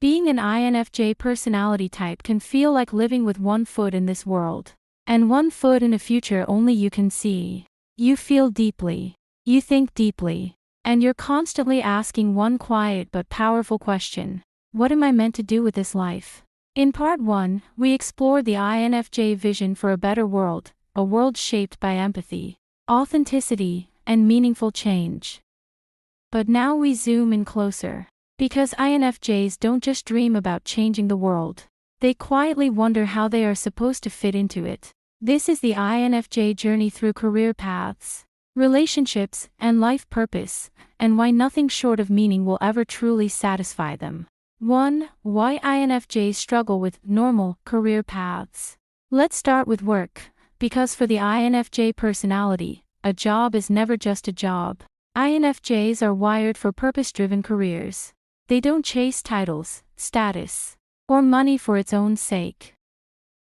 Being an INFJ personality type can feel like living with one foot in this world, and one foot in a future only you can see. You feel deeply. You think deeply. And you're constantly asking one quiet but powerful question. What am I meant to do with this life? In part 1, we explored the INFJ vision for a better world, a world shaped by empathy, authenticity, and meaningful change. But now we zoom in closer. Because INFJs don't just dream about changing the world. They quietly wonder how they are supposed to fit into it. This is the INFJ journey through career paths, relationships, and life purpose, and why nothing short of meaning will ever truly satisfy them. 1. Why INFJs struggle with normal career paths. Let's start with work, because for the INFJ personality, a job is never just a job. INFJs are wired for purpose-driven careers. They don't chase titles, status, or money for its own sake.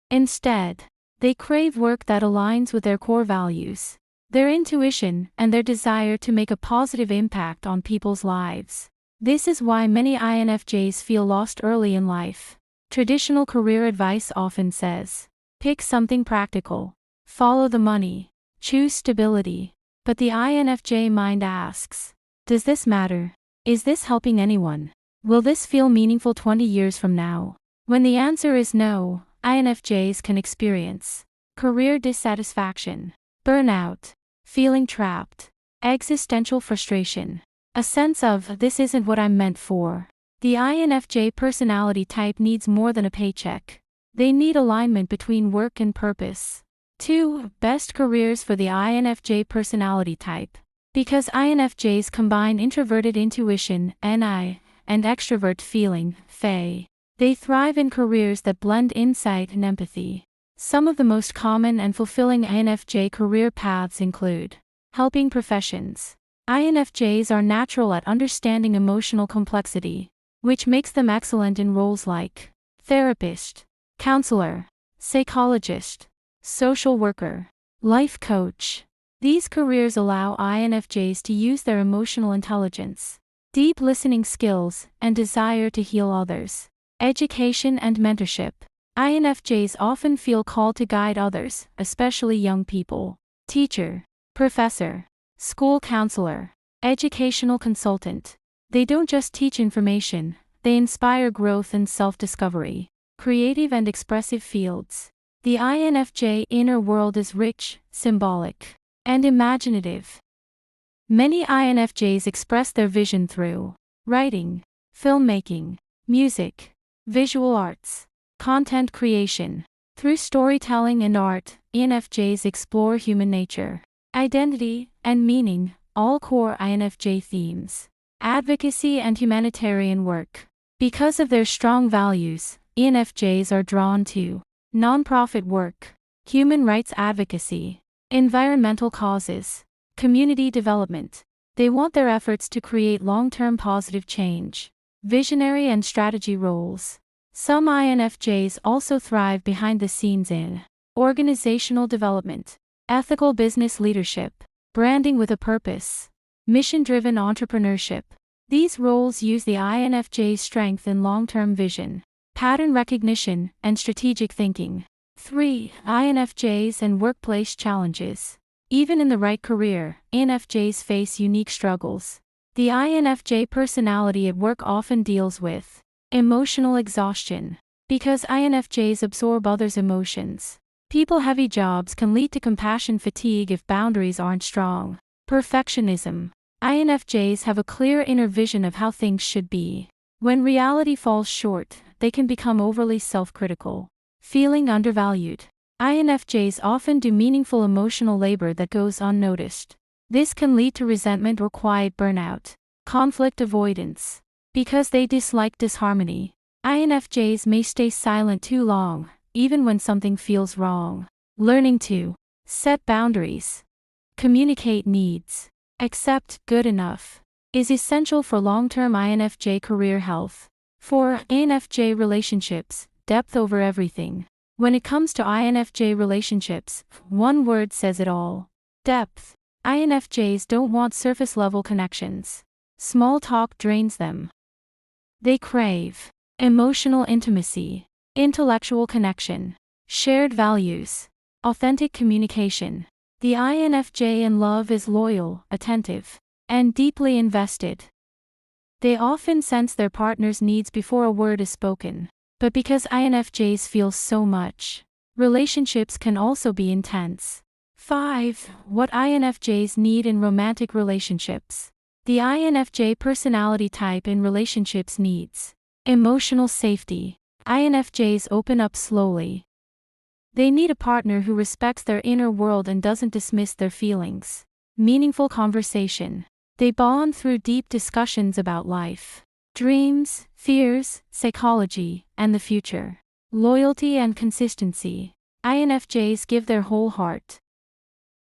Instead, they crave work that aligns with their core values, their intuition, and their desire to make a positive impact on people's lives. This is why many INFJs feel lost early in life. Traditional career advice often says, pick something practical, follow the money, choose stability. But the INFJ mind asks, does this matter? Is this helping anyone? Will this feel meaningful 20 years from now? When the answer is no, INFJs can experience career dissatisfaction, burnout, feeling trapped, existential frustration, a sense of this isn't what I'm meant for. The INFJ personality type needs more than a paycheck. They need alignment between work and purpose. 2. Best careers for the INFJ personality type. Because INFJs combine introverted intuition, NI, and extrovert feeling, FE. They thrive in careers that blend insight and empathy. Some of the most common and fulfilling INFJ career paths include helping professions. INFJs are natural at understanding emotional complexity, which makes them excellent in roles like therapist, counselor, psychologist, social worker, life coach. These careers allow INFJs to use their emotional intelligence, deep listening skills, and desire to heal others. Education and mentorship. INFJs often feel called to guide others, especially young people. Teacher, professor, school counselor, educational consultant. They don't just teach information, they inspire growth and self-discovery. Creative and expressive fields. The INFJ inner world is rich, symbolic, and imaginative. Many INFJs express their vision through writing, filmmaking, music, visual arts, content creation. Through storytelling and art, INFJs explore human nature, identity, and meaning, all core INFJ themes. Advocacy and humanitarian work. Because of their strong values, INFJs are drawn to nonprofit work, human rights advocacy, environmental causes, community development. They want their efforts to create long-term positive change. Visionary and strategy roles. Some INFJs also thrive behind the scenes in organizational development, ethical business leadership, branding with a purpose, mission-driven entrepreneurship. These roles use the INFJ's strength in long-term vision, pattern recognition, and strategic thinking. 3. INFJs and workplace challenges. Even in the right career, INFJs face unique struggles. The INFJ personality at work often deals with emotional exhaustion. Because INFJs absorb others' emotions, people-heavy jobs can lead to compassion fatigue if boundaries aren't strong. Perfectionism. INFJs have a clear inner vision of how things should be. When reality falls short, they can become overly self-critical. Feeling undervalued. INFJs often do meaningful emotional labor that goes unnoticed. This can lead to resentment or quiet burnout. Conflict avoidance. Because they dislike disharmony, INFJs may stay silent too long, even when something feels wrong. Learning to set boundaries, communicate needs, accept good enough, is essential for long-term INFJ career health. 4. INFJ relationships, depth over everything. When it comes to INFJ relationships, one word says it all: depth. INFJs don't want surface-level connections. Small talk drains them. They crave emotional intimacy, intellectual connection, shared values, authentic communication. The INFJ in love is loyal, attentive, and deeply invested. They often sense their partner's needs before a word is spoken. But because INFJs feel so much, relationships can also be intense. 5. What INFJs need in romantic relationships. The INFJ personality type in relationships needs emotional safety. INFJs open up slowly. They need a partner who respects their inner world and doesn't dismiss their feelings. Meaningful conversation. They bond through deep discussions about life, dreams, fears, psychology, and the future. Loyalty and consistency. INFJs give their whole heart.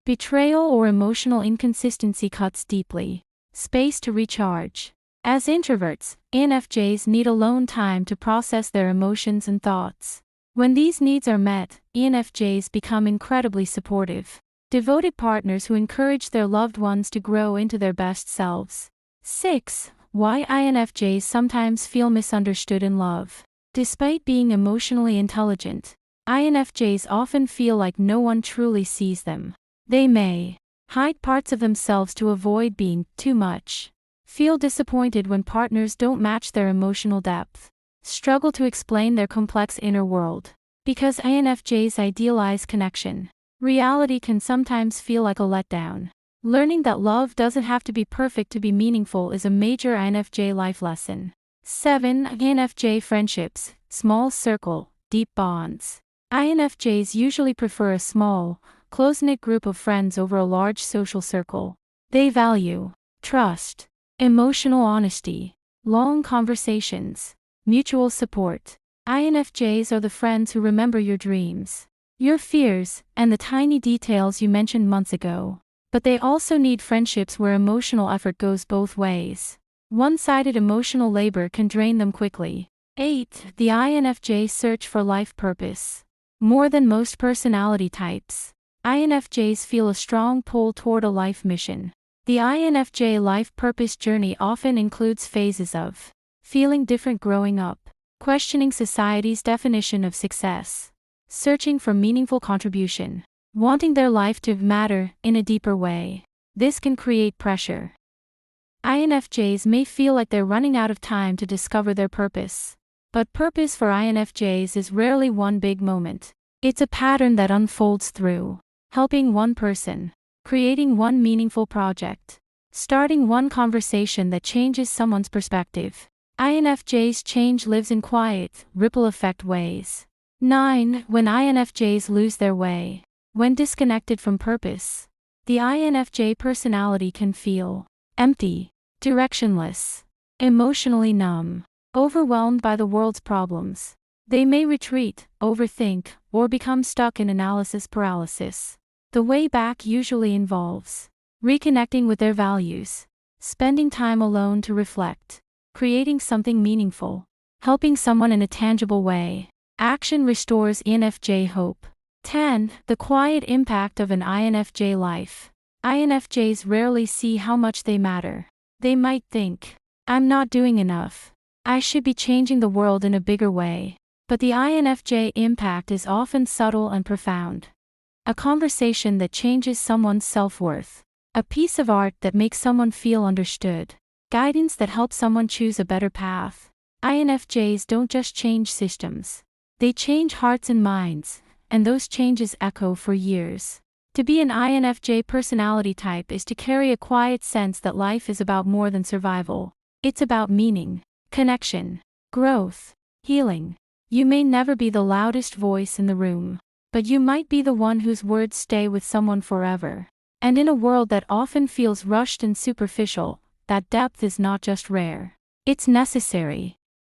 Betrayal or emotional inconsistency cuts deeply. Space to recharge. As introverts, INFJs need alone time to process their emotions and thoughts. When these needs are met, INFJs become incredibly supportive. Devoted partners who encourage their loved ones to grow into their best selves. 6. Why INFJs sometimes feel misunderstood in love. Despite being emotionally intelligent, INFJs often feel like no one truly sees them. They may hide parts of themselves to avoid being too much, feel disappointed when partners don't match their emotional depth, struggle to explain their complex inner world. Because INFJs idealize connection, reality can sometimes feel like a letdown. Learning that love doesn't have to be perfect to be meaningful is a major INFJ life lesson. 7. INFJ friendships, small circle, deep bonds. INFJs usually prefer a small, close-knit group of friends over a large social circle. They value trust, emotional honesty, long conversations, mutual support. INFJs are the friends who remember your dreams, your fears, and the tiny details you mentioned months ago. But they also need friendships where emotional effort goes both ways. One-sided emotional labor can drain them quickly. 8. The INFJ search for life purpose. More than most personality types, INFJs feel a strong pull toward a life mission. The INFJ life purpose journey often includes phases of feeling different growing up, questioning society's definition of success, searching for meaningful contribution, wanting their life to matter in a deeper way. This can create pressure. INFJs may feel like they're running out of time to discover their purpose. But purpose for INFJs is rarely one big moment. It's a pattern that unfolds through helping one person, creating one meaningful project, starting one conversation that changes someone's perspective. INFJs' change lives in quiet, ripple effect ways. 9. When INFJs lose their way. When disconnected from purpose, the INFJ personality can feel empty, directionless, emotionally numb, overwhelmed by the world's problems. They may retreat, overthink, or become stuck in analysis paralysis. The way back usually involves reconnecting with their values, spending time alone to reflect, creating something meaningful, helping someone in a tangible way. Action restores INFJ hope. 10. The quiet impact of an INFJ life. INFJs rarely see how much they matter. They might think, I'm not doing enough. I should be changing the world in a bigger way. But the INFJ impact is often subtle and profound. A conversation that changes someone's self-worth. A piece of art that makes someone feel understood. Guidance that helps someone choose a better path. INFJs don't just change systems. They change hearts and minds, and those changes echo for years. To be an INFJ personality type is to carry a quiet sense that life is about more than survival. It's about meaning, connection, growth, healing. You may never be the loudest voice in the room, but you might be the one whose words stay with someone forever. And in a world that often feels rushed and superficial, that depth is not just rare. It's necessary.